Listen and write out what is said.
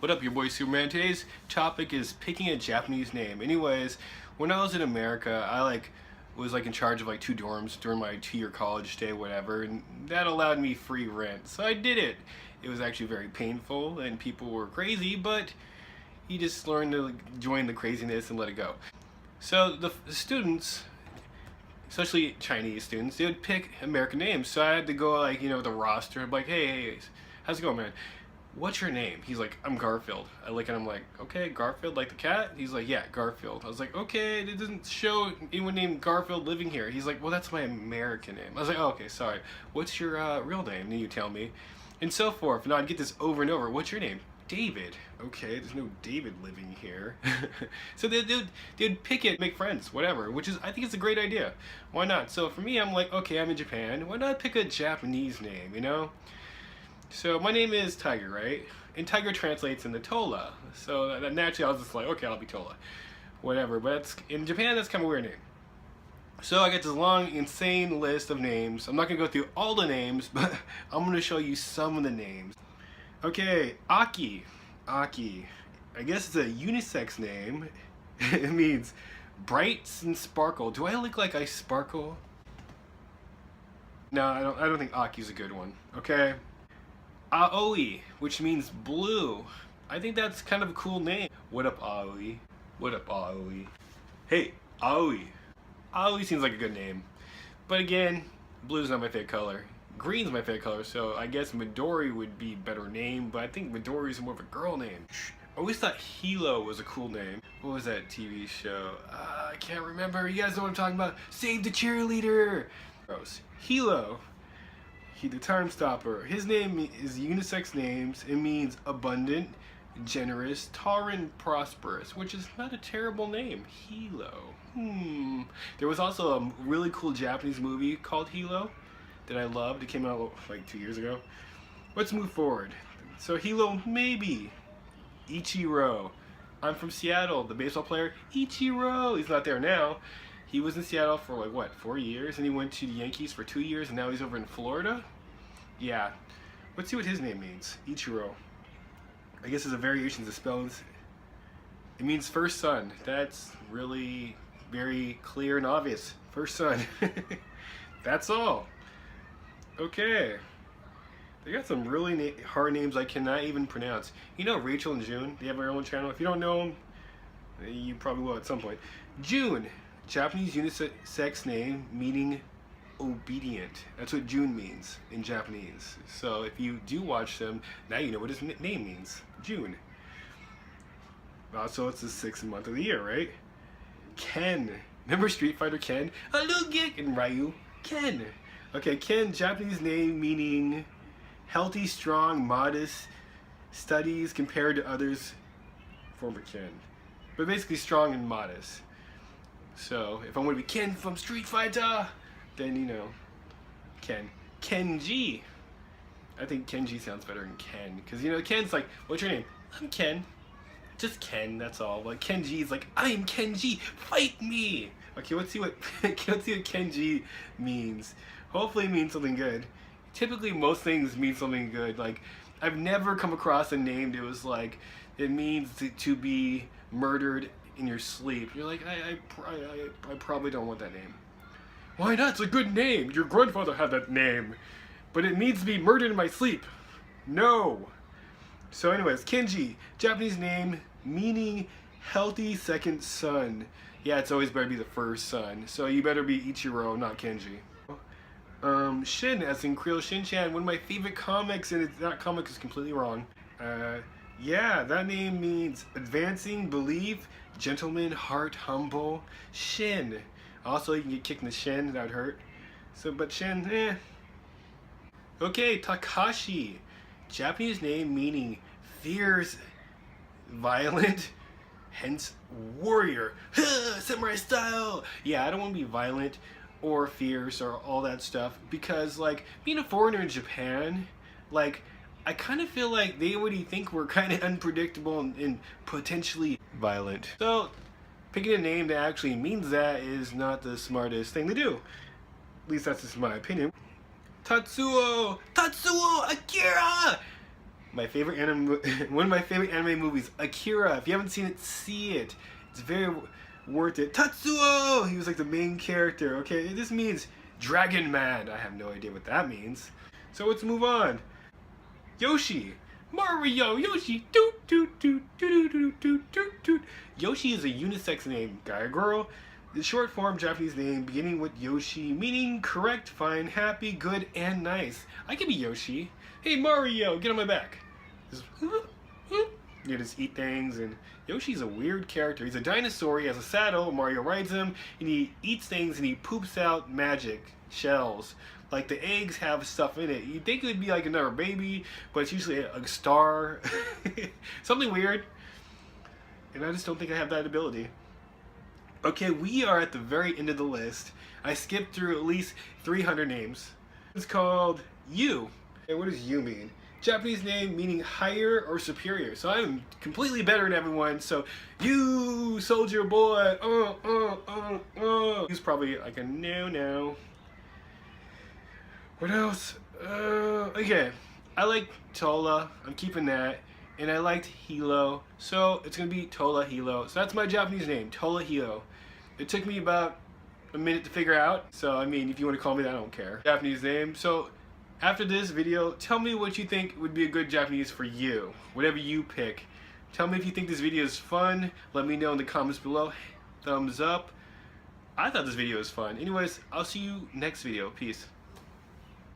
What up, your boy Superman? Today's topic is picking a Japanese name. Anyways, when I was in America, I was in charge of 2 dorms during my 2-year college stay, whatever, and that allowed me free rent. So I did it. It was actually very painful and people were crazy, but you just learn to join the craziness and let it go. So the students, especially Chinese students, they would pick American names. So I had to go the roster. I'm like, hey, how's it going, man? What's your name? He's like, I'm Garfield. I look at him like, okay, Garfield, like the cat? He's like, yeah, Garfield. I was like, okay, it doesn't show anyone named Garfield living here. He's like, well, that's my American name. I was like, oh, okay, sorry. What's your real name? And you tell me. And so forth. And I'd get this over and over. What's your name? David. Okay, there's no David living here. So they'd pick it, make friends, whatever, which is, I think it's a great idea. Why not? So for me, I'm like, okay, I'm in Japan. Why not pick a Japanese name, you know? So my name is Tiger, right? And Tiger translates into Tola. So naturally I was just like, okay, I'll be Tola. Whatever, but in Japan, that's kind of a weird name. So I got this long, insane list of names. I'm not going to go through all the names, but I'm going to show you some of the names. Okay, Aki. Aki. I guess it's a unisex name. It means bright and sparkle. Do I look like I sparkle? No, I don't think Aki's a good one. Okay. Aoi, which means blue. I think that's kind of a cool name. What up, Aoi? What up, Aoi? Hey, Aoi. Aoi seems like a good name. But again, blue's not my favorite color. Green's my favorite color, so I guess Midori would be a better name, but I think Midori's more of a girl name. I always thought Hilo was a cool name. What was that TV show? I can't remember. You guys know what I'm talking about. Save the Cheerleader! Gross. Hilo. The Time Stopper. His name is unisex names. It means abundant, generous, tolerant, prosperous, which is not a terrible name. Hilo. There was also a really cool Japanese movie called Hilo that I loved. It came out like 2 years ago. Let's move forward. So Hilo, maybe. Ichiro. I'm from Seattle. The baseball player, Ichiro. He's not there now. He was in Seattle for 4 years, and he went to the Yankees for 2 years, and now he's over in Florida? Yeah. Let's see what his name means. Ichiro. I guess it's a variation of spellings. It means first son. That's really very clear and obvious. First son. That's all. Okay. They got some really hard names I cannot even pronounce. You know Rachel and June? They have their own channel. If you don't know them, you probably will at some point. June. Japanese unisex name meaning obedient. That's what June means in Japanese. So if you do watch them, now you know what his name means. June. Also, it's the 6th month of the year, right? Ken. Remember Street Fighter Ken? Alugik and Ryu. Ken. Okay, Ken, Japanese name meaning healthy, strong, modest, studies compared to others. Former Ken. But basically strong and modest. So, if I'm going to be Ken from Street Fighter, then, you know, Ken. Kenji. I think Kenji sounds better than Ken. Because, you know, Ken's like, what's your name? I'm Ken. Just Ken, that's all. Like, Kenji's like, I'm Kenji, fight me! Okay, let's see what Kenji means. Hopefully it means something good. Typically, most things mean something good. Like, I've never come across a name that was like, it means to be murdered in your sleep. You're like, I probably don't want that name. Why not? It's a good name. Your grandfather had that name. But it needs to be murdered in my sleep. No. So anyways, Kenji, Japanese name meaning healthy second son. Yeah, it's always better to be the first son. So you better be Ichiro, not Kenji. Shin, as in Kyoto Shinchan, one of my favorite comics, and that comic is completely wrong. Yeah, that name means advancing, believe, gentleman, heart, humble. Shin. Also, you can get kicked in the shin, that would hurt. So, but Shin, eh. Okay, Takashi. Japanese name meaning fierce, violent, hence warrior. Samurai style. Yeah, I don't want to be violent or fierce or all that stuff because, being a foreigner in Japan, I kind of feel like they already think we're kind of unpredictable and potentially violent. So, picking a name that actually means that is not the smartest thing to do. At least that's just my opinion. Tatsuo! Tatsuo! Akira! My favorite anime, one of my favorite anime movies, Akira. If you haven't seen it, see it. It's very worth it. Tatsuo! He was like the main character, okay? This means Dragon Man. I have no idea what that means. So let's move on. Yoshi. Mario, Yoshi, doot doot doot doot doot doot doot doot. Yoshi is a unisex name, guy or girl. The short form Japanese name beginning with Yoshi, meaning correct, fine, happy, good, and nice. I can be Yoshi. Hey Mario, get on my back. You just eat things, and Yoshi's a weird character. He's a dinosaur, he has a saddle, Mario rides him, and he eats things and he poops out magic shells. Like the eggs have stuff in it. You'd think it would be like another baby, but it's usually a star. Something weird. And I just don't think I have that ability. Okay, we are at the very end of the list. I skipped through at least 300 names. It's called Yu. And what does Yu mean? Japanese name meaning higher or superior. So I'm completely better than everyone. So you, soldier boy, He's probably like a no. What else? Okay, I like Tola. I'm keeping that. And I liked Hilo. So it's going to be Tola Hilo. So that's my Japanese name, Tola Hilo. It took me about a minute to figure out. So, I mean, if you want to call me that, I don't care. Japanese name. So after this video, tell me what you think would be a good Japanese for you. Whatever you pick. Tell me if you think this video is fun. Let me know in the comments below. Thumbs up. I thought this video was fun. Anyways, I'll see you next video. Peace.